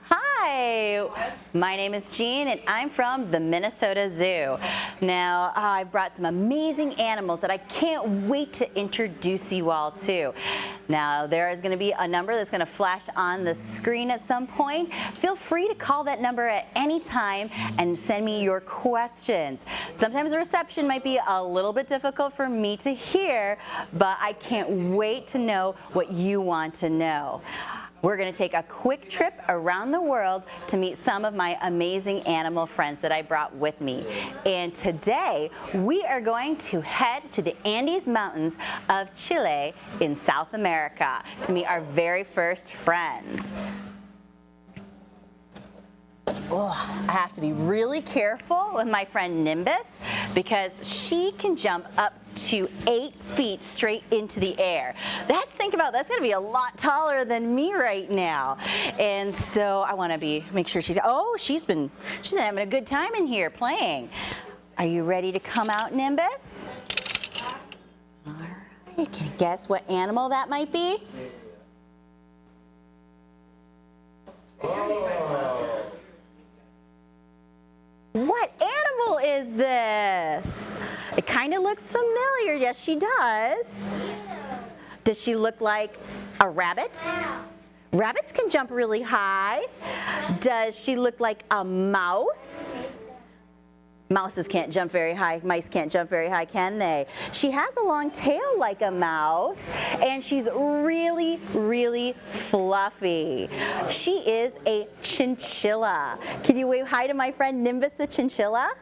Hi, my name is Jean and I'm from the Minnesota Zoo. Now, I brought some amazing animals that I can't wait to introduce you all to. Now, there is going to be a number that's going to flash on the screen at some point. Feel free to call that number at any time and send me your questions. Sometimes the reception might be a little bit difficult for me to hear, but I can't wait to know what you want to know. We're going to take a quick trip around the world to meet some of my amazing animal friends that I brought with me. And today, we are going to head to the Andes Mountains of Chile in South America to meet our very first friend. Oh, I have to be really careful with my friend Nimbus because she can jump up to 8 feet straight into the air. Think about that's gonna be a lot taller than me right now. And so I wanna make sure she's having a good time in here playing. Are you ready to come out, Nimbus? All right, can you guess what animal that might be? What animal is this? It kind of looks familiar. Yes, she does. Does she look like a rabbit? Rabbits can jump really high. Does she look like a mouse? Mouses can't jump very high. Mice can't jump very high, can they? She has a long tail like a mouse, and she's really, really fluffy. She is a chinchilla. Can you wave hi to my friend Nimbus the chinchilla?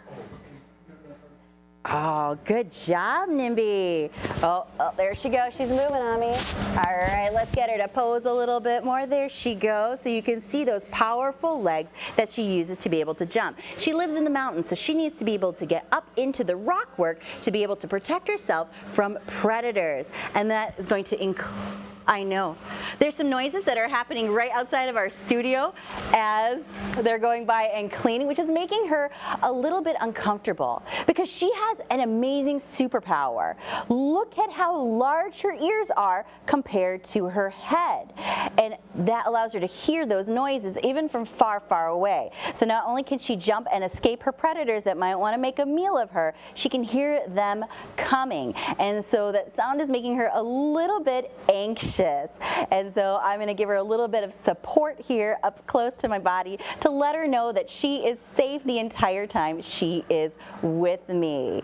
Oh, good job, Nimby. Oh, there she goes. She's moving on me. All right, let's get her to pose a little bit more. There she goes. So you can see those powerful legs that she uses to be able to jump. She lives in the mountains, so she needs to be able to get up into the rock work to be able to protect herself from predators. And that is going to include, I know. There's some noises that are happening right outside of our studio as they're going by and cleaning, which is making her a little bit uncomfortable because she has an amazing superpower. Look at how large her ears are compared to her head. And that allows her to hear those noises even from far, far away. So not only can she jump and escape her predators that might want to make a meal of her, she can hear them coming. And so that sound is making her a little bit anxious. And so I'm going to give her a little bit of support here up close to my body to let her know that she is safe the entire time she is with me.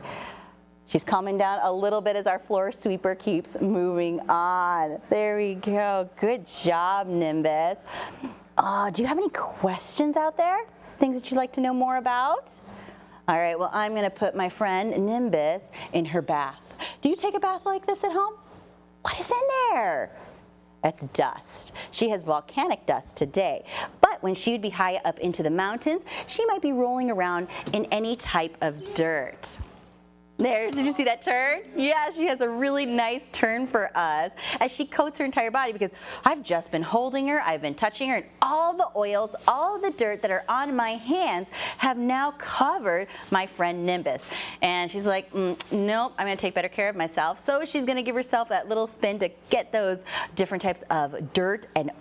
She's calming down a little bit as our floor sweeper keeps moving on. There we go. Good job, Nimbus. Do you have any questions out there? Things that you'd like to know more about? All right, well, I'm going to put my friend Nimbus in her bath. Do you take a bath like this at home? What is in there? That's dust. She has volcanic dust today. But when she would be high up into the mountains, she might be rolling around in any type of dirt. There, did you see that turn? Yeah, she has a really nice turn for us as she coats her entire body because I've just been holding her, I've been touching her, and all the oils, all the dirt that are on my hands have now covered my friend Nimbus. And she's like, nope, I'm gonna take better care of myself. So she's gonna give herself that little spin to get those different types of dirt and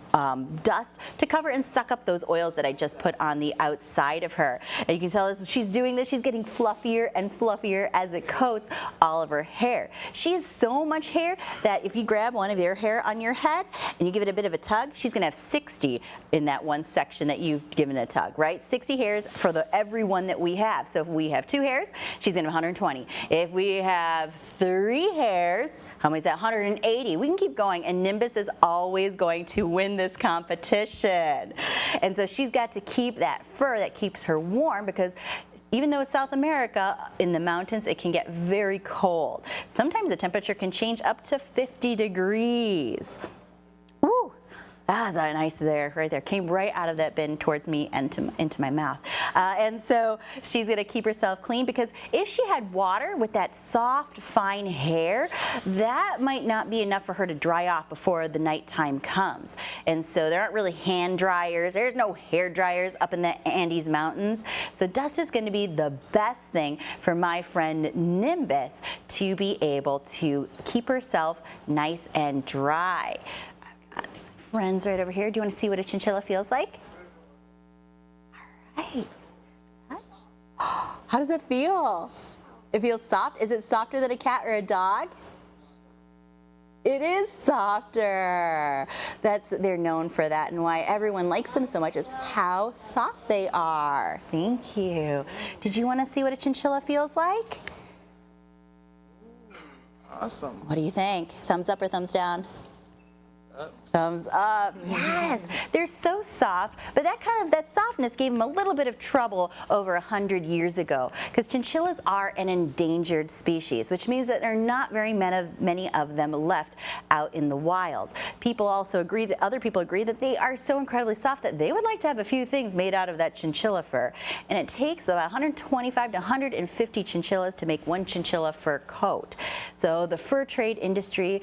dust to cover and suck up those oils that I just put on the outside of her. And you can tell as she's doing this, she's getting fluffier and fluffier as it coats all of her hair. She has so much hair that if you grab one of your hair on your head and you give it a bit of a tug, she's gonna have 60 in that one section that you've given a tug, right? 60 hairs for every one that we have. So if we have 2 hairs, she's gonna have 120. If we have 3 hairs, how many is that? 180. We can keep going, and Nimbus is always going to win this competition. And so she's got to keep that fur that keeps her warm because even though it's South America, in the mountains, it can get very cold. Sometimes the temperature can change up to 50 degrees. Ooh, that was nice there, right there. Came right out of that bin towards me and into my mouth. And so she's gonna keep herself clean because if she had water with that soft, fine hair, that might not be enough for her to dry off before the nighttime comes. And so there aren't really hand dryers. There's no hair dryers up in the Andes Mountains. So dust is gonna be the best thing for my friend Nimbus to be able to keep herself nice and dry. friends right over here. Do you want to see what a chinchilla feels like? All right. Touch. How does it feel? It feels soft. Is it softer than a cat or a dog? It is softer. They're known for that, and why everyone likes them so much is how soft they are. Thank you. Did you want to see what a chinchilla feels like? Awesome. What do you think? Thumbs up or thumbs down? Thumbs up. Yes, they're so soft, but that softness gave them a little bit of trouble over 100 years ago, because chinchillas are an endangered species, which means that there are not very many of them left out in the wild. Other people agree that they are so incredibly soft that they would like to have a few things made out of that chinchilla fur, and it takes about 125 to 150 chinchillas to make one chinchilla fur coat. So the fur trade industry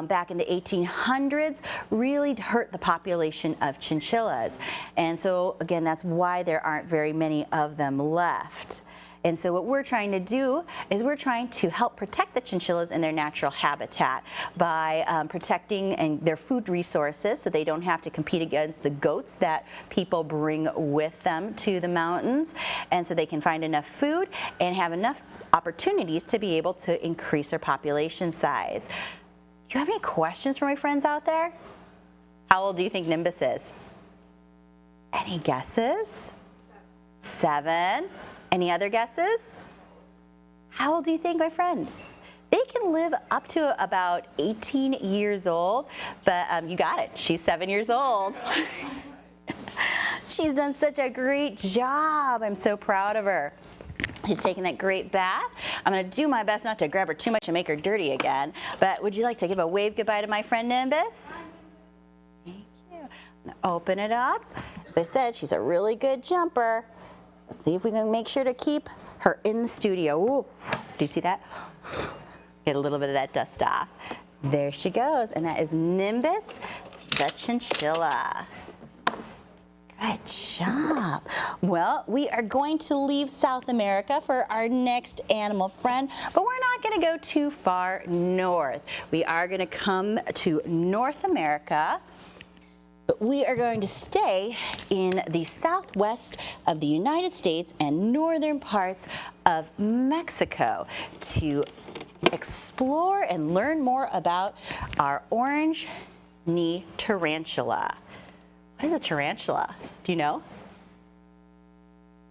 back in the 1800s really hurt the population of chinchillas. And so again, that's why there aren't very many of them left. And so what we're trying to do is we're trying to help protect the chinchillas in their natural habitat by protecting their food resources, so they don't have to compete against the goats that people bring with them to the mountains, and so they can find enough food and have enough opportunities to be able to increase their population size. Do you have any questions for my friends out there? How old do you think Nimbus is? Any guesses? 7. Any other guesses? How old do you think, my friend? They can live up to about 18 years old, but you got it. She's 7 years old. She's done such a great job. I'm so proud of her. She's taking that great bath. I'm going to do my best not to grab her too much and make her dirty again, but would you like to give a wave goodbye to my friend Nimbus? Thank you. I'm going to open it up. As I said, she's a really good jumper. Let's see if we can make sure to keep her in the studio. Ooh, do you see that? Get a little bit of that dust off. There she goes, and that is Nimbus, the chinchilla. Good job. Well, we are going to leave South America for our next animal friend, but we're not going to go too far north. We are going to come to North America. But we are going to stay in the southwest of the United States and northern parts of Mexico to explore and learn more about our orange knee tarantula. What is a tarantula? Do you know?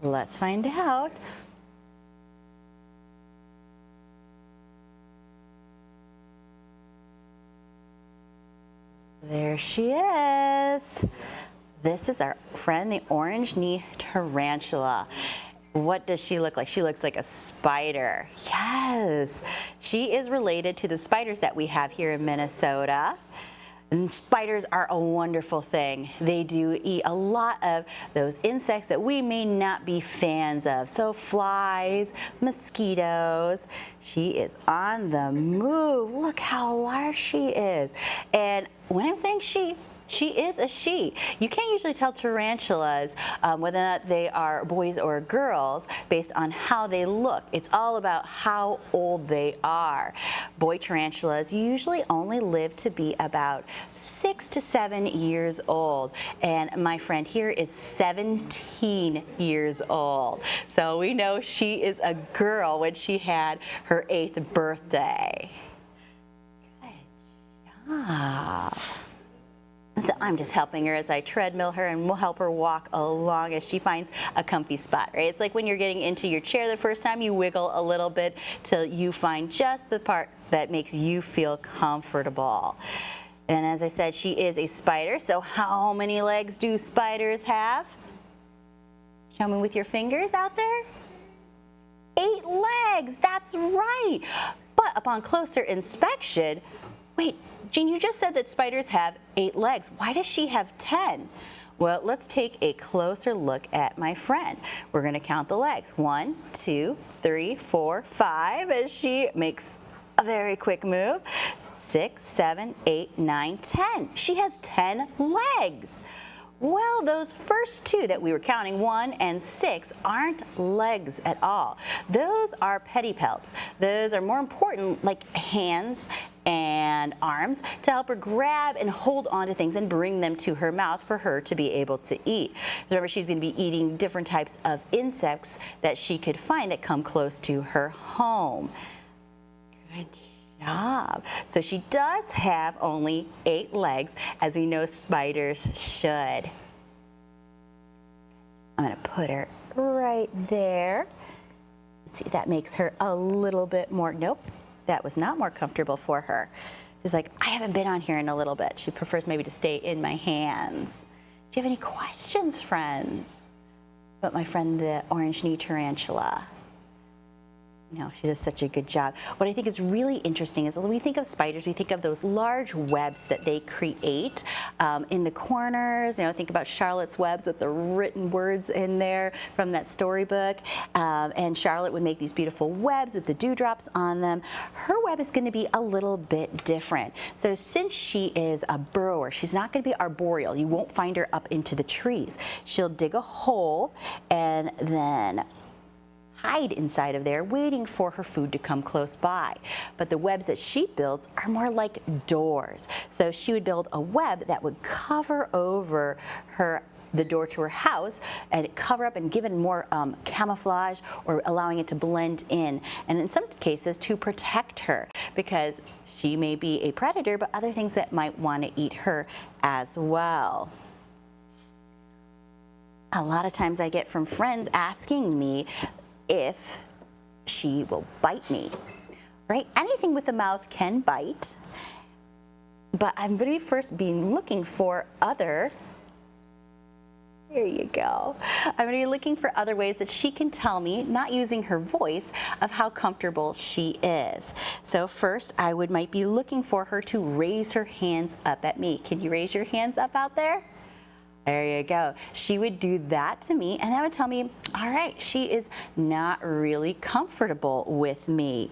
Let's find out. There she is. This is our friend, the orange knee tarantula. What does she look like? She looks like a spider. Yes, she is related to the spiders that we have here in Minnesota. And spiders are a wonderful thing. They do eat a lot of those insects that we may not be fans of. So flies, mosquitoes. She is on the move. Look how large she is. And when I'm saying she is a she. You can't usually tell tarantulas whether or not they are boys or girls based on how they look. It's all about how old they are. Boy tarantulas usually only live to be about 6 to 7 years old. And my friend here is 17 years old. So we know she is a girl when she had her 8th birthday. Good job. So I'm just helping her as I treadmill her, and we'll help her walk along as she finds a comfy spot, right? It's like when you're getting into your chair the first time, you wiggle a little bit till you find just the part that makes you feel comfortable. And as I said, she is a spider, so how many legs do spiders have? Show me with your fingers out there. 8 legs, that's right. But upon closer inspection, wait, Jean, you just said that spiders have 8 legs. Why does she have 10? Well, let's take a closer look at my friend. We're going to count the legs. 1, 2, 3, 4, 5, as she makes a very quick move. 6, 7, 8, 9, 10. She has 10 legs. Well, those first two that we were counting, 1 and 6, aren't legs at all. Those are pedipalps. Those are more important, like hands and arms, to help her grab and hold onto things and bring them to her mouth for her to be able to eat. So remember, she's going to be eating different types of insects that she could find that come close to her home. Good job. So she does have only 8 legs, as we know spiders should. I'm going to put her right there. Let's see if that makes her a little bit more, nope, that was not more comfortable for her. She's like, I haven't been on here in a little bit. She prefers maybe to stay in my hands. Do you have any questions, friends, about my friend the orange-knee tarantula? No, she does such a good job. What I think is really interesting is when we think of spiders, we think of those large webs that they create in the corners. You know, think about Charlotte's webs with the written words in there from that storybook. And Charlotte would make these beautiful webs with the dewdrops on them. Her web is going to be a little bit different. So since she is a burrower, she's not going to be arboreal. You won't find her up into the trees. She'll dig a hole and then hide inside of there, waiting for her food to come close by. But the webs that she builds are more like doors. So she would build a web that would cover over the door to her house and cover up and give it more camouflage, or allowing it to blend in. And in some cases to protect her, because she may be a predator, but other things that might want to eat her as well. A lot of times I get from friends asking me if she will bite me, right? Anything with a mouth can bite, but I'm going to first be looking for other, there you go. I'm going to be looking for other ways that she can tell me, not using her voice, of how comfortable she is. So first, might be looking for her to raise her hands up at me. Can you raise your hands up out there? There you go. She would do that to me, and that would tell me, all right, she is not really comfortable with me.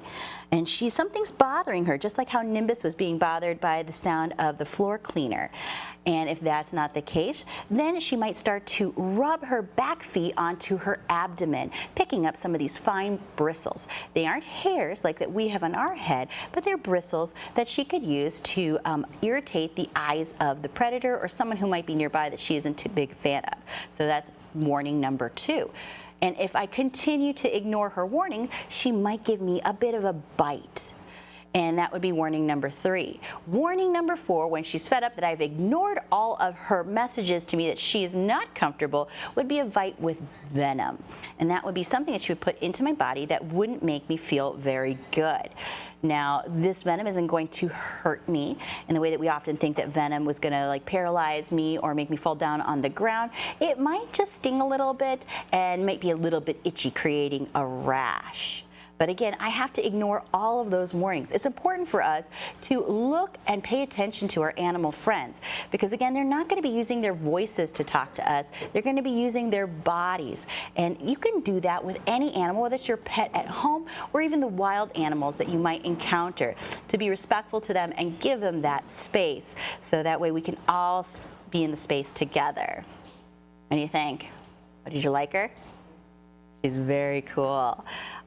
And something's bothering her, just like how Nimbus was being bothered by the sound of the floor cleaner. And if that's not the case, then she might start to rub her back feet onto her abdomen, picking up some of these fine bristles. They aren't hairs like that we have on our head, but they're bristles that she could use to irritate the eyes of the predator or someone who might be nearby that she isn't too big a fan of. So that's warning number 2. And if I continue to ignore her warning, she might give me a bit of a bite. And that would be warning number 3. Warning number 4, when she's fed up that I've ignored all of her messages to me that she is not comfortable, would be a bite with venom. And that would be something that she would put into my body that wouldn't make me feel very good. Now, this venom isn't going to hurt me in the way that we often think that venom was going to like paralyze me or make me fall down on the ground. It might just sting a little bit and might be a little bit itchy, creating a rash. But again, I have to ignore all of those warnings. It's important for us to look and pay attention to our animal friends, because again, they're not going to be using their voices to talk to us. They're going to be using their bodies. And you can do that with any animal, whether it's your pet at home or even the wild animals that you might encounter, to be respectful to them and give them that space, so that way we can all be in the space together. What do you think? Did you like her? She's very cool.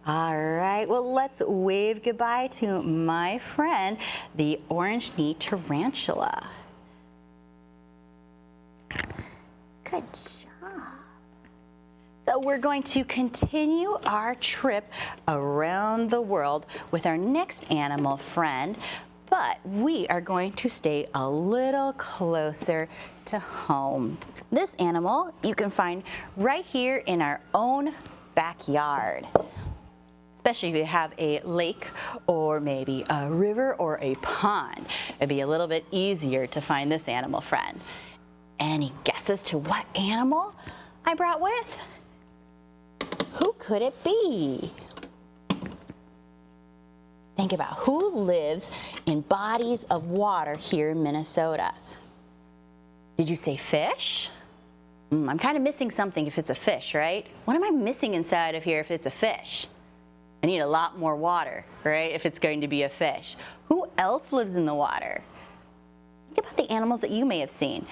All right, well, let's wave goodbye to my friend, the orange-knee tarantula. Good job. So we're going to continue our trip around the world with our next animal friend, but we are going to stay a little closer to home. This animal you can find right here in our own backyard. Especially if you have a lake or maybe a river or a pond. It'd be a little bit easier to find this animal friend. Any guesses to what animal I brought with? Who could it be? Think about who lives in bodies of water here in Minnesota. Did you say fish? I'm kind of missing something if it's a fish, right? What am I missing inside of here if it's a fish? I need a lot more water, right, if it's going to be a fish. Who else lives in the water? Think about the animals that you may have seen.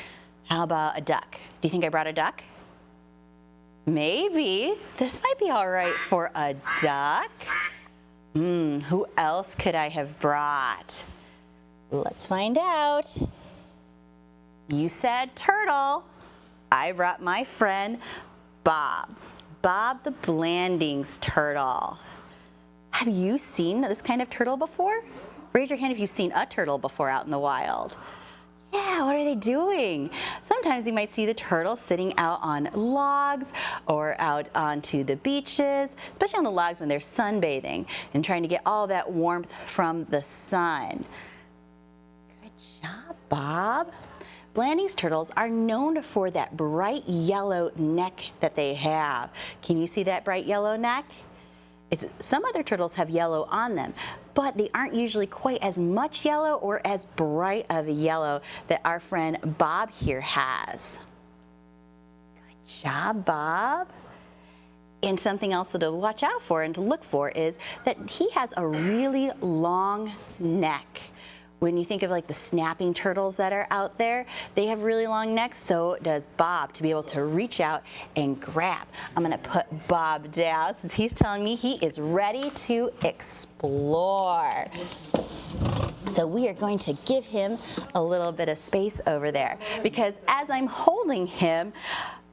How about a duck? Do you think I brought a duck? Maybe. This might be all right for a duck. Who else could I have brought? Let's find out. You said turtle. I brought my friend Bob. Bob the Blandings turtle. Have you seen this kind of turtle before? Raise your hand if you've seen a turtle before out in the wild. Yeah, what are they doing? Sometimes you might see the turtle sitting out on logs or out onto the beaches, especially on the logs when they're sunbathing and trying to get all that warmth from the sun. Good job, Bob. Blandings turtles are known for that bright yellow neck that they have. Can you see that bright yellow neck? Some other turtles have yellow on them, but they aren't usually quite as much yellow or as bright of a yellow that our friend Bob here has. Good job, Bob. And something else to watch out for and to look for is that he has a really long neck. When you think of like the snapping turtles that are out there, they have really long necks, so does Bob, to be able to reach out and grab. I'm gonna put Bob down since he's telling me he is ready to explore. So we are going to give him a little bit of space over there because as I'm holding him,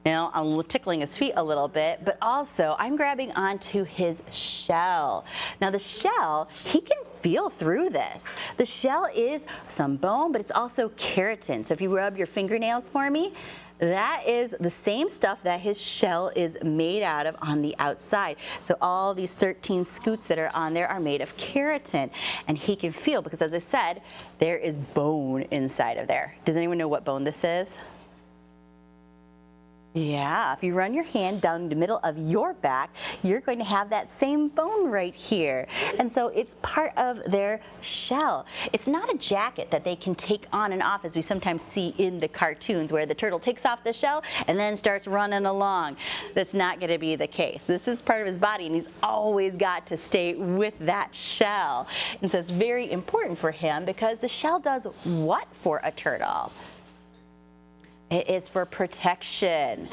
I'm tickling his feet a little bit, but also I'm grabbing onto his shell. Now the shell, he can feel through this. The shell is some bone, but it's also keratin. So if you rub your fingernails for me, that is the same stuff that his shell is made out of on the outside. So all these 13 scutes that are on there are made of keratin. And he can feel, because as I said, there is bone inside of there. Does anyone know what bone this is? Yeah, if you run your hand down the middle of your back, you're going to have that same bone right here. And so it's part of their shell. It's not a jacket that they can take on and off as we sometimes see in the cartoons where the turtle takes off the shell and then starts running along. That's not going to be the case. This is part of his body and he's always got to stay with that shell. And so it's very important for him because the shell does what for a turtle? It is for protection.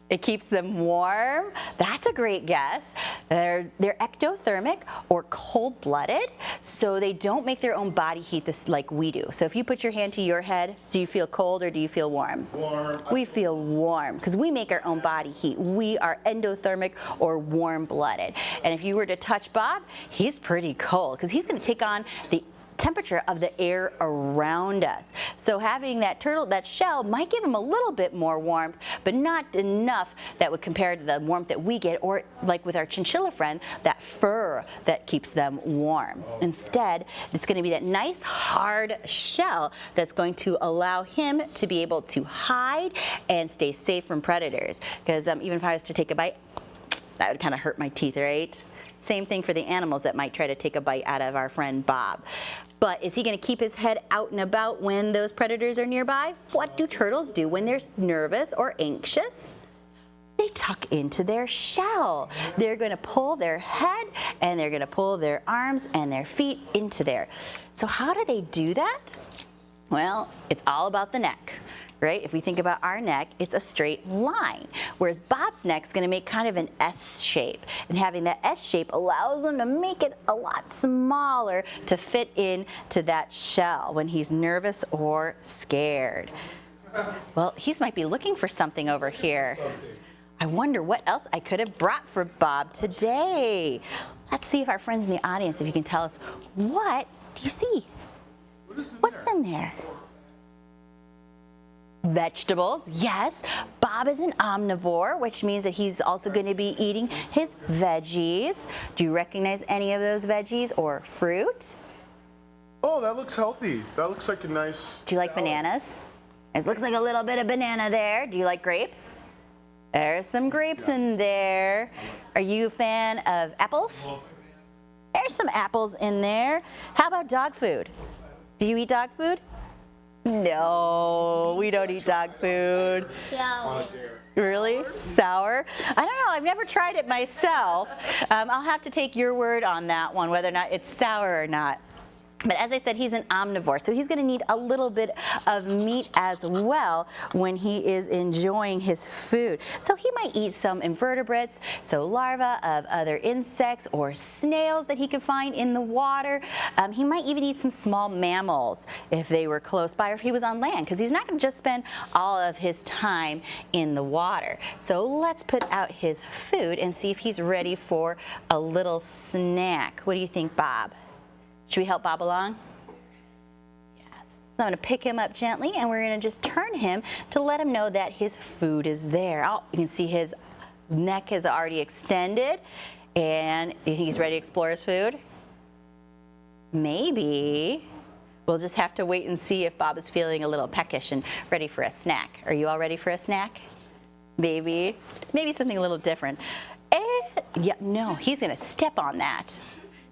It keeps them warm. That's a great guess. They're ectothermic or cold-blooded, so they don't make their own body heat like we do. So if you put your hand to your head, do you feel cold or do you feel warm? Warm. We feel warm because we make our own body heat. We are endothermic or warm-blooded. And if you were to touch Bob, he's pretty cold because he's going to take on the temperature of the air around us. So having that shell might give them a little bit more warmth, but not enough that would compare to the warmth that we get, or like with our chinchilla friend, that fur that keeps them warm. Instead, it's going to be that nice hard shell that's going to allow him to be able to hide and stay safe from predators. Because even if I was to take a bite, that would kind of hurt my teeth, right? Same thing for the animals that might try to take a bite out of our friend Bob. But is he going to keep his head out and about when those predators are nearby? What do turtles do when they're nervous or anxious? They tuck into their shell. They're going to pull their head and they're going to pull their arms and their feet into there. So how do they do that? Well, it's all about the neck. Right? If we think about our neck, it's a straight line, whereas Bob's neck is going to make kind of an S shape, and having that S shape allows him to make it a lot smaller to fit into that shell when he's nervous or scared. Well, he might be looking for something over here. I wonder what else I could have brought for Bob today. Let's see if our friends in the audience, if you can tell us, what do you see? What's in there? Vegetables, yes. Bob is an omnivore, which means that he's also going to be eating his veggies. Do you recognize any of those veggies or fruit? Oh, that looks healthy. That looks like a nice Do you like salad. bananas? It looks like a little bit of banana there. Do you like grapes? There's some grapes in there. Are you a fan of apples? There's some apples in there. How about dog food? Do you eat dog food? No, we don't eat dog food. Really? Sour? I don't know. I've never tried it myself. I'll have to take your word on that one, whether or not it's sour or not. But as I said, he's an omnivore, so he's going to need a little bit of meat as well when he is enjoying his food. So he might eat some invertebrates, so larvae of other insects or snails that he can find in the water. He might even eat some small mammals if they were close by or if he was on land, because he's not going to just spend all of his time in the water. So let's put out his food and see if he's ready for a little snack. What do you think, Bob? Should we help Bob along? Yes. So I'm going to pick him up gently, and we're going to just turn him to let him know that his food is there. Oh, you can see his neck is already extended, and you think he's ready to explore his food? Maybe. We'll just have to wait and see if Bob is feeling a little peckish and ready for a snack. Are you all ready for a snack? Maybe. Maybe something a little different. And, yeah, no, he's going to step on that.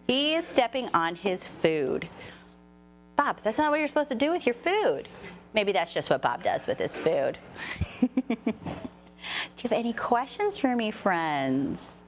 He is stepping on his food. Bob, that's not what you're supposed to do with your food. Maybe that's just what Bob does with his food. Do you have any questions for me, friends?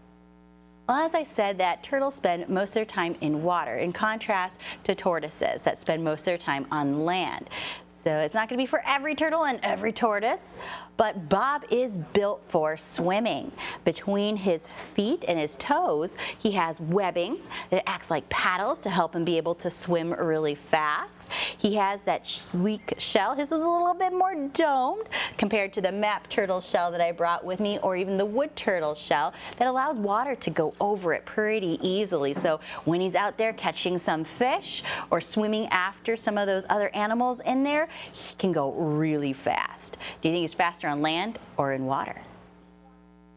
Well, as I said, that turtles spend most of their time in water, in contrast to tortoises that spend most of their time on land. So it's not going to be for every turtle and every tortoise, but Bob is built for swimming. Between his feet and his toes, he has webbing that acts like paddles to help him be able to swim really fast. He has that sleek shell. His is a little bit more domed compared to the map turtle shell that I brought with me, or even the wood turtle shell that allows water to go over it pretty easily. So when he's out there catching some fish or swimming after some of those other animals in there, he can go really fast. Do you think he's faster on land or in water?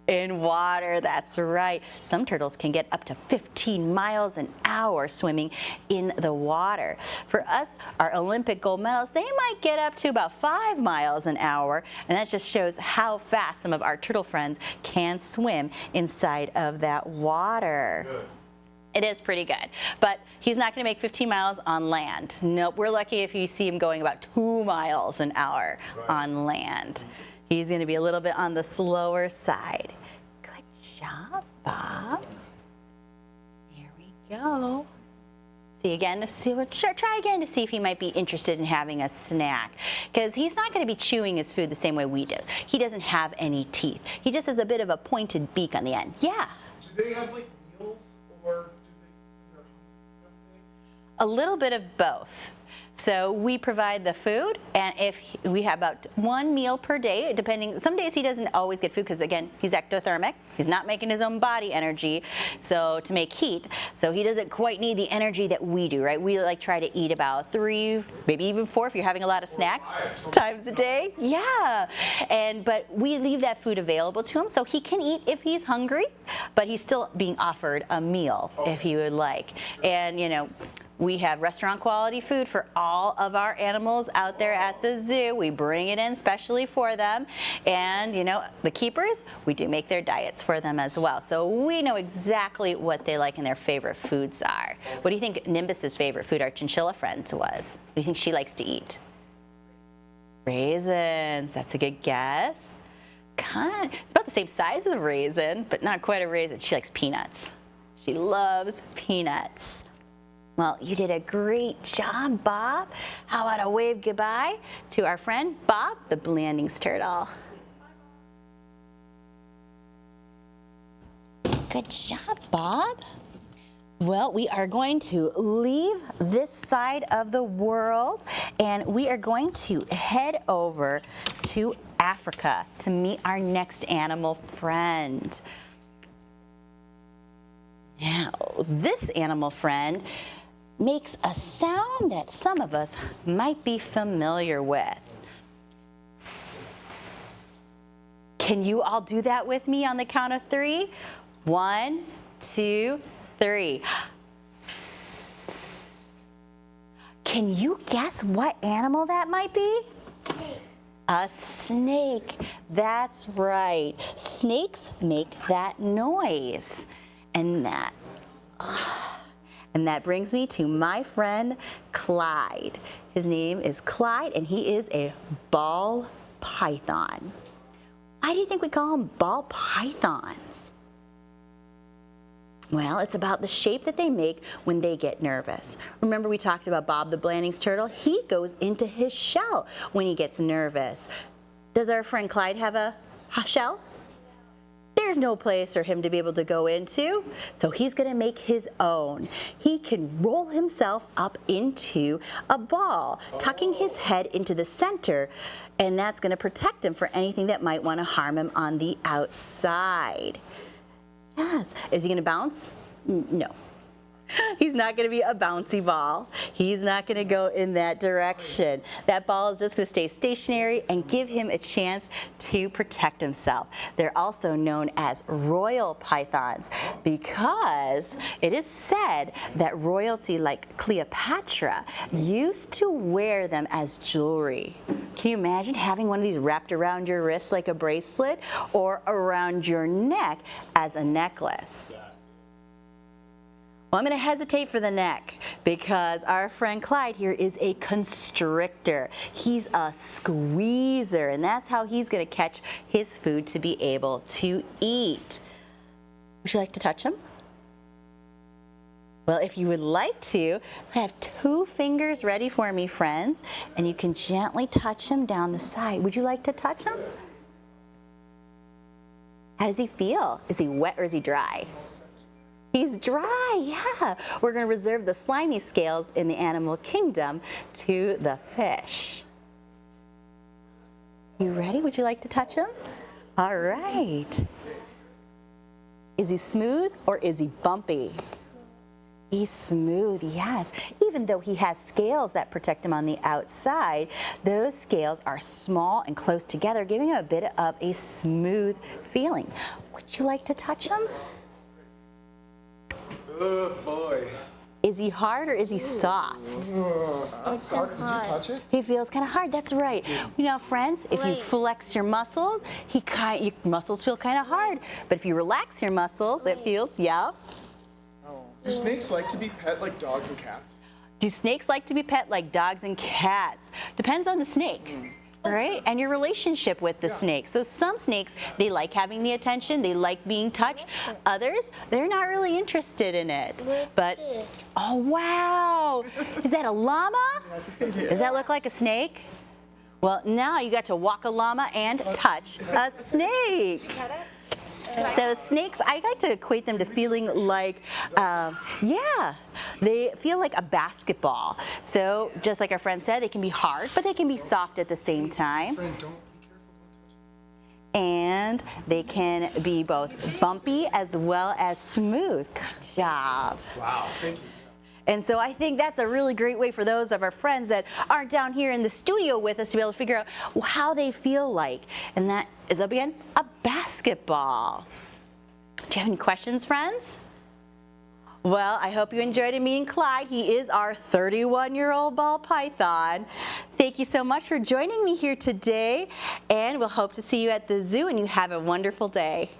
In water, that's right. Some turtles can get up to 15 miles an hour swimming in the water. For us, our Olympic gold medalists, they might get up to about 5 miles an hour, and that just shows how fast some of our turtle friends can swim inside of that water. Good. It is pretty good, but he's not going to make 15 miles on land. Nope, we're lucky if you see him going about 2 miles an hour on land. He's going to be a little bit on the slower side. Good job, Bob. Here we go. See again, try again to see if he might be interested in having a snack, because he's not going to be chewing his food the same way we do. He doesn't have any teeth. He just has a bit of a pointed beak on the end. Yeah? Do they have like meals, or A little bit of both. So we provide the food, and if we have about 1 meal per day, depending, some days he doesn't always get food because, again, he's ectothermic. He's not making his own body energy so to make heat, so he doesn't quite need the energy that we do, right? We like try to eat about 3, maybe even 4 if you're having a lot of snacks times a day. Yeah, but we leave that food available to him so he can eat if he's hungry, but he's still being offered a meal if he would like. And, you know, we have restaurant quality food for all of our animals out there at the zoo. We bring it in specially for them. And, you know, the keepers, we do make their diets for them as well. So we know exactly what they like and their favorite foods are. What do you think Nimbus's favorite food, our chinchilla friend, was? What do you think she likes to eat? Raisins. That's a good guess. It's about the same size as a raisin, but not quite a raisin. She likes peanuts. She loves peanuts. Well, you did a great job, Bob. How about a wave goodbye to our friend Bob, the Blandings turtle? Good job, Bob. Well, we are going to leave this side of the world, and we are going to head over to Africa to meet our next animal friend. Now, this animal friend makes a sound that some of us might be familiar with. Can you all do that with me on the count of 3? 1, 2, 3. Can you guess what animal that might be? A snake. That's right. Snakes make that noise. And that brings me to my friend Clyde. His name is Clyde, and he is a ball python. Why do you think we call them ball pythons? Well, it's about the shape that they make when they get nervous. Remember we talked about Bob the Blandings turtle? He goes into his shell when he gets nervous. Does our friend Clyde have a shell? There's no place for him to be able to go into, so he's gonna make his own. He can roll himself up into a ball, tucking his head into the center, and that's gonna protect him for anything that might wanna harm him on the outside. Yes. Is he going to bounce? No. He's not going to be a bouncy ball. He's not going to go in that direction. That ball is just going to stay stationary and give him a chance to protect himself. They're also known as royal pythons because it is said that royalty like Cleopatra used to wear them as jewelry. Can you imagine having one of these wrapped around your wrist like a bracelet or around your neck as a necklace? Well, I'm going to hesitate for the neck because our friend Clyde here is a constrictor. He's a squeezer, and that's how he's going to catch his food to be able to eat. Would you like to touch him? Well, if you would like to, I have 2 fingers ready for me, friends, and you can gently touch him down the side. Would you like to touch him? How does he feel? Is he wet or is he dry? He's dry, yeah. We're going to reserve the slimy scales in the animal kingdom to the fish. You ready? Would you like to touch him? All right. Is he smooth or is he bumpy? He's smooth, yes. Even though he has scales that protect him on the outside, those scales are small and close together, giving him a bit of a smooth feeling. Would you like to touch him? Oh boy. Is he hard or is he soft? Hard. Did you touch it? He feels kind of hard, that's right. You know, friends, if you flex your muscles, your muscles feel kind of hard. But if you relax your muscles, it feels, yeah. Do snakes like to be pet like dogs and cats? Do snakes like to be pet like dogs and cats? Depends on the snake. Right? And your relationship with the snake. So some snakes, they like having the attention, they like being touched. Others, they're not really interested in it. But, oh wow, is that a llama? Does that look like a snake? Well, now you got to walk a llama and touch a snake. So snakes, I like to equate them to feeling like, yeah, they feel like a basketball. So just like our friend said, they can be hard, but they can be soft at the same time. And they can be both bumpy as well as smooth. Good job. Wow, thank you. And so I think that's a really great way for those of our friends that aren't down here in the studio with us to be able to figure out how they feel like. And that is, again, a basketball. Do you have any questions, friends? Well, I hope you enjoyed meeting Clyde. He is our 31-year-old ball python. Thank you so much for joining me here today, and we'll hope to see you at the zoo, and you have a wonderful day.